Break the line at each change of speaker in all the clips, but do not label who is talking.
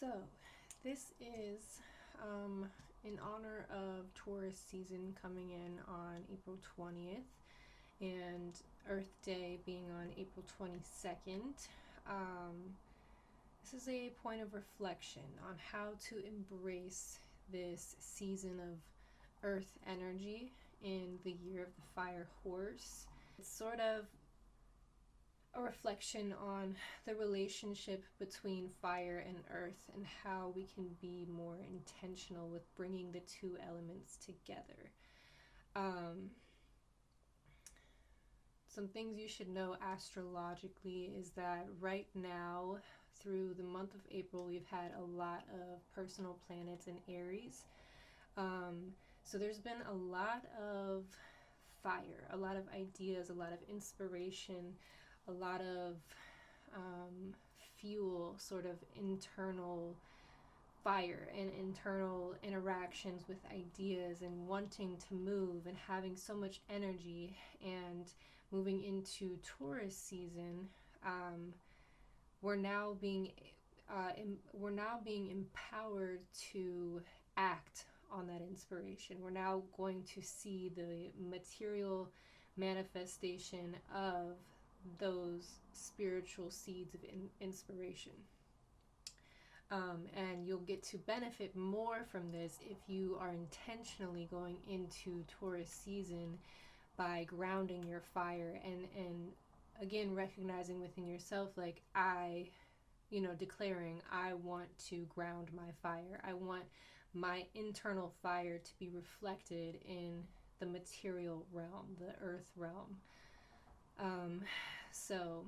So, this is in honor of Taurus season coming in on April 20th and Earth Day being on April 22nd. This is a point of reflection on how to embrace this season of Earth energy in the year of the fire horse. It's sort of a reflection on the relationship between fire and earth and how we can be more intentional with bringing the two elements together. Some things you should know astrologically is that right now, through the month of April, we've had a lot of personal planets in Aries. So there's been a lot of fire, a lot of ideas, a lot of inspiration, a lot of fuel, sort of internal fire and internal interactions with ideas and wanting to move and having so much energy. And moving into Taurus season, we're now being empowered to act on that inspiration. We're now going to see the material manifestation of those spiritual seeds of inspiration. And you'll get to benefit more from this if you are intentionally going into Taurus season by grounding your fire and again recognizing within yourself, like, declaring, I want to ground my fire. I want my internal fire to be reflected in the material realm, the earth realm. So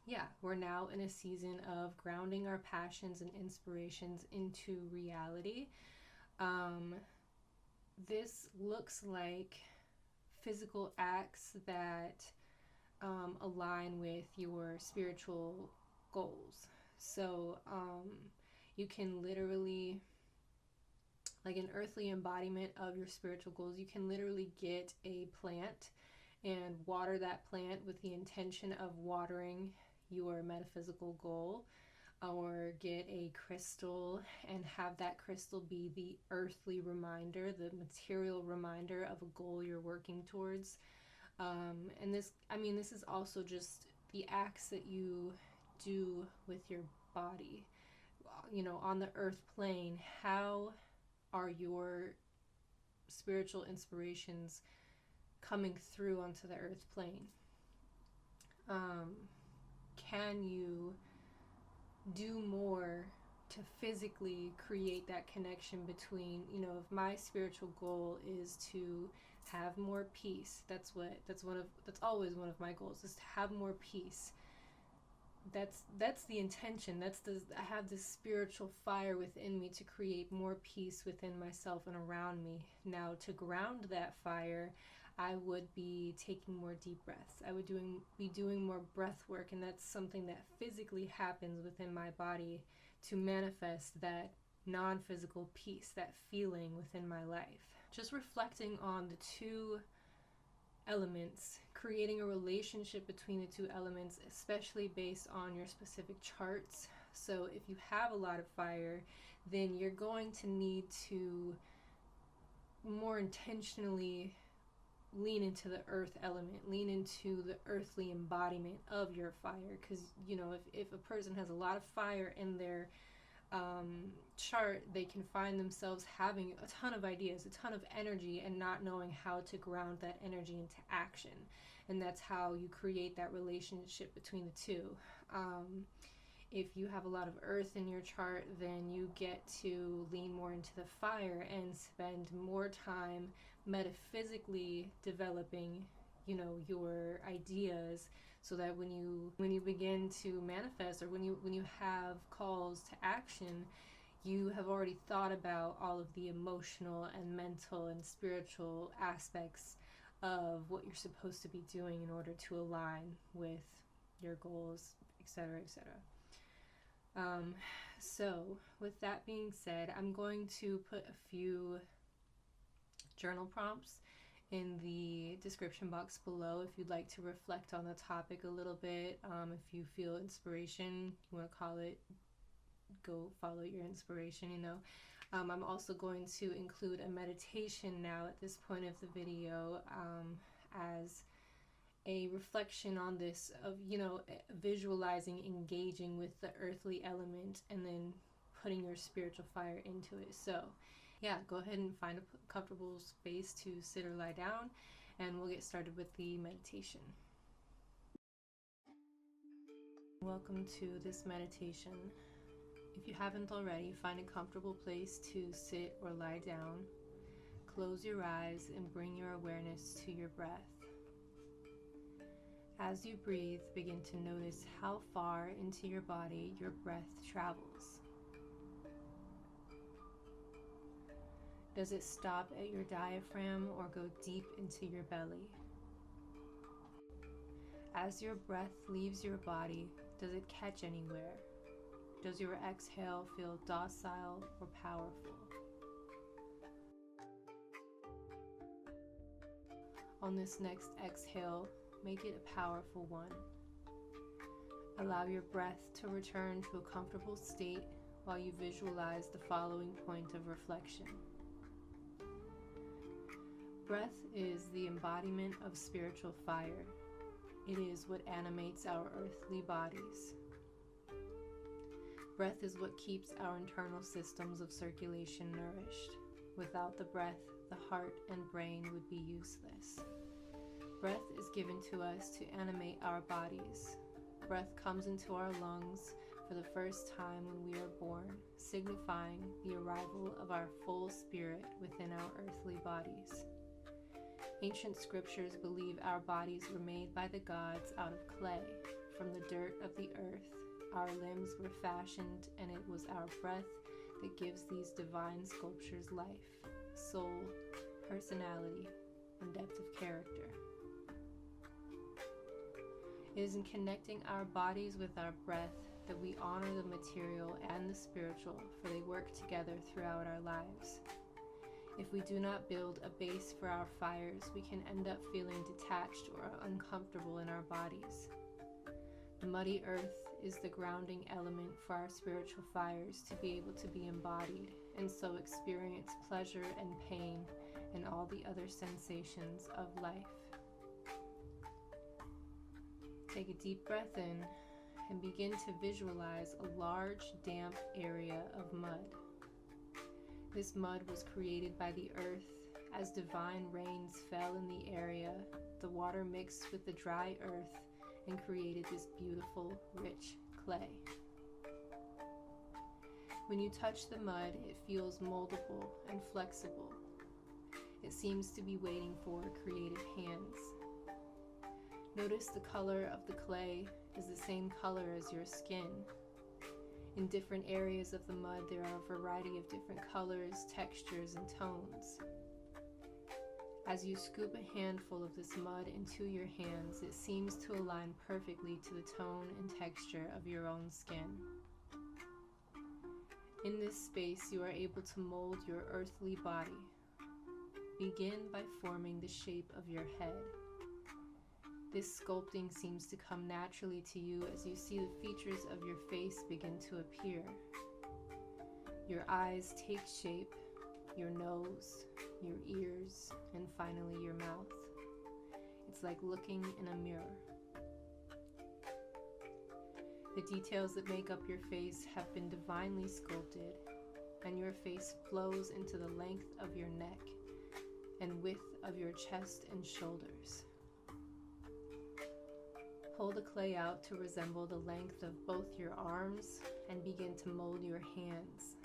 yeah, we're now in a season of grounding our passions and inspirations into reality. This looks like physical acts that align with your spiritual goals. So you can literally, like an earthly embodiment of your spiritual goals, you can literally get a plant and water that plant with the intention of watering your metaphysical goal, or get a crystal and have that crystal be the earthly reminder, the material reminder of a goal you're working towards. And this is also just the acts that you do with your body. On the earth plane, how are your spiritual inspirations coming through onto the earth plane? Can you do more to physically create that connection between, if my spiritual goal is to have more peace, that's always one of my goals, is to have more peace. That's the intention. I have this spiritual fire within me to create more peace within myself and around me. Now, to ground that fire, I would be taking more deep breaths. I would be doing more breath work, and that's something that physically happens within my body to manifest that non-physical peace, that feeling within my life. Just reflecting on the two elements, creating a relationship between the two elements, especially based on your specific charts. So if you have a lot of fire, then you're going to need to more intentionally lean into the earth element, lean into the earthly embodiment of your fire. Because if a person has a lot of fire in their chart, they can find themselves having a ton of ideas, a ton of energy, and not knowing how to ground that energy into action. And that's how you create that relationship between the two. If you have a lot of earth in your chart, then you get to lean more into the fire and spend more time metaphysically developing your ideas, so that when you begin to manifest, or when you have calls to action, you have already thought about all of the emotional and mental and spiritual aspects of what you're supposed to be doing in order to align with your goals, etc., etc. So with that being said, I'm going to put a few journal prompts in the description box below if you'd like to reflect on the topic a little bit. If you feel inspiration, you want to call it go follow your inspiration, you know. I'm also going to include a meditation now at this point of the video, as a reflection on this of, you know, visualizing, engaging with the earthly element, and then putting your spiritual fire into it. So yeah, go ahead and find a comfortable space to sit or lie down, and we'll get started with the meditation. Welcome to this meditation. If you haven't already, find a comfortable place to sit or lie down. Close your eyes and bring your awareness to your breath. As you breathe, begin to notice how far into your body your breath travels. Does it stop at your diaphragm or go deep into your belly? As your breath leaves your body, does it catch anywhere? Does your exhale feel docile or powerful? On this next exhale, make it a powerful one. Allow your breath to return to a comfortable state while you visualize the following point of reflection. Breath is the embodiment of spiritual fire. It is what animates our earthly bodies. Breath is what keeps our internal systems of circulation nourished. Without the breath, the heart and brain would be useless. Breath is given to us to animate our bodies. Breath comes into our lungs for the first time when we are born, signifying the arrival of our full spirit within our earthly bodies. Ancient scriptures believe our bodies were made by the gods out of clay, from the dirt of the earth. Our limbs were fashioned, and it was our breath that gives these divine sculptures life, soul, personality, and depth of character. It is in connecting our bodies with our breath that we honor the material and the spiritual, for they work together throughout our lives. If we do not build a base for our fires, we can end up feeling detached or uncomfortable in our bodies. The muddy earth is the grounding element for our spiritual fires to be able to be embodied, and so experience pleasure and pain and all the other sensations of life. Take a deep breath in and begin to visualize a large, damp area of mud. This mud was created by the earth. As divine rains fell in the area, the water mixed with the dry earth and created this beautiful, rich clay. When you touch the mud, it feels moldable and flexible. It seems to be waiting for creative hands. Notice the color of the clay is the same color as your skin. In different areas of the mud, there are a variety of different colors, textures, and tones. As you scoop a handful of this mud into your hands, it seems to align perfectly to the tone and texture of your own skin. In this space, you are able to mold your earthly body. Begin by forming the shape of your head. This sculpting seems to come naturally to you as you see the features of your face begin to appear. Your eyes take shape, your nose, your ears, and finally your mouth. It's like looking in a mirror. The details that make up your face have been divinely sculpted, and your face flows into the length of your neck and width of your chest and shoulders. Pull the clay out to resemble the length of both your arms and begin to mold your hands.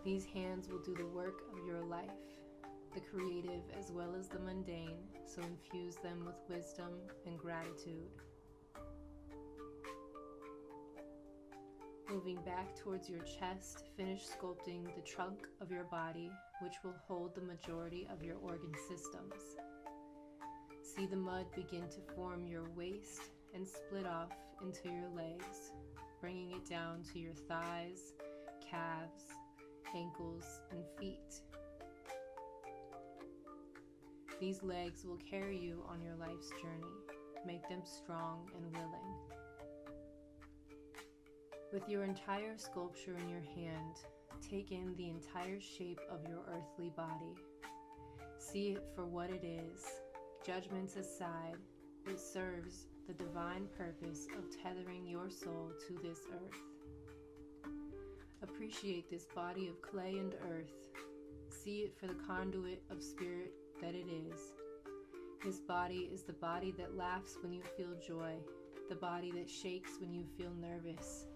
These hands will do the work of your life, the creative as well as the mundane, so infuse them with wisdom and gratitude. Moving back towards your chest, finish sculpting the trunk of your body, which will hold the majority of your organ systems. See the mud begin to form your waist and split off into your legs, bringing it down to your thighs, calves, ankles, and feet. These legs will carry you on your life's journey. Make them strong and willing. With your entire sculpture in your hand, take in the entire shape of your earthly body. See it for what it is. Judgments aside, it serves the divine purpose of tethering your soul to this earth. Appreciate this body of clay and earth. See it for the conduit of spirit that it is. This body is the body that laughs when you feel joy, the body that shakes when you feel nervous.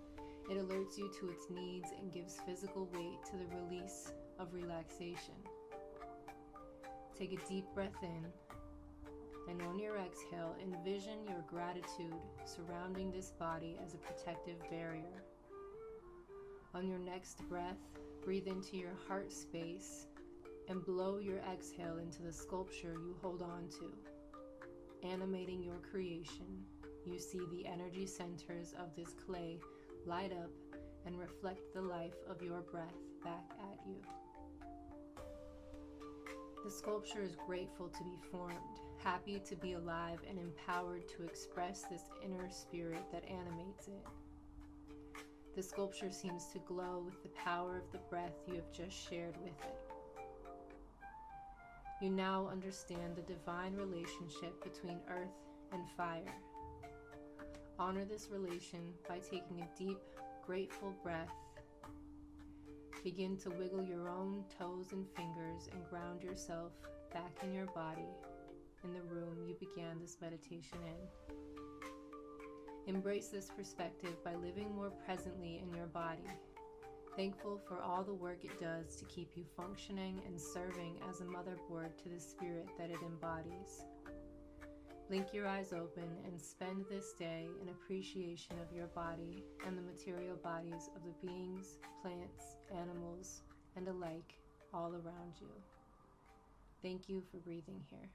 It alerts you to its needs and gives physical weight to the release of relaxation. Take a deep breath in, and on your exhale, envision your gratitude surrounding this body as a protective barrier. On your next breath, breathe into your heart space and blow your exhale into the sculpture you hold on to. Animating your creation, you see the energy centers of this clay light up and reflect the life of your breath back at you. The sculpture is grateful to be formed, happy to be alive, and empowered to express this inner spirit that animates it. The sculpture seems to glow with the power of the breath you have just shared with it. You now understand the divine relationship between earth and fire. Honor this relation by taking a deep, grateful breath. Begin to wiggle your own toes and fingers and ground yourself back in your body, in the room you began this meditation in. Embrace this perspective by living more presently in your body, thankful for all the work it does to keep you functioning and serving as a motherboard to the spirit that it embodies. Blink your eyes open and spend this day in appreciation of your body and the material bodies of the beings, plants, animals, and alike all around you. Thank you for breathing here.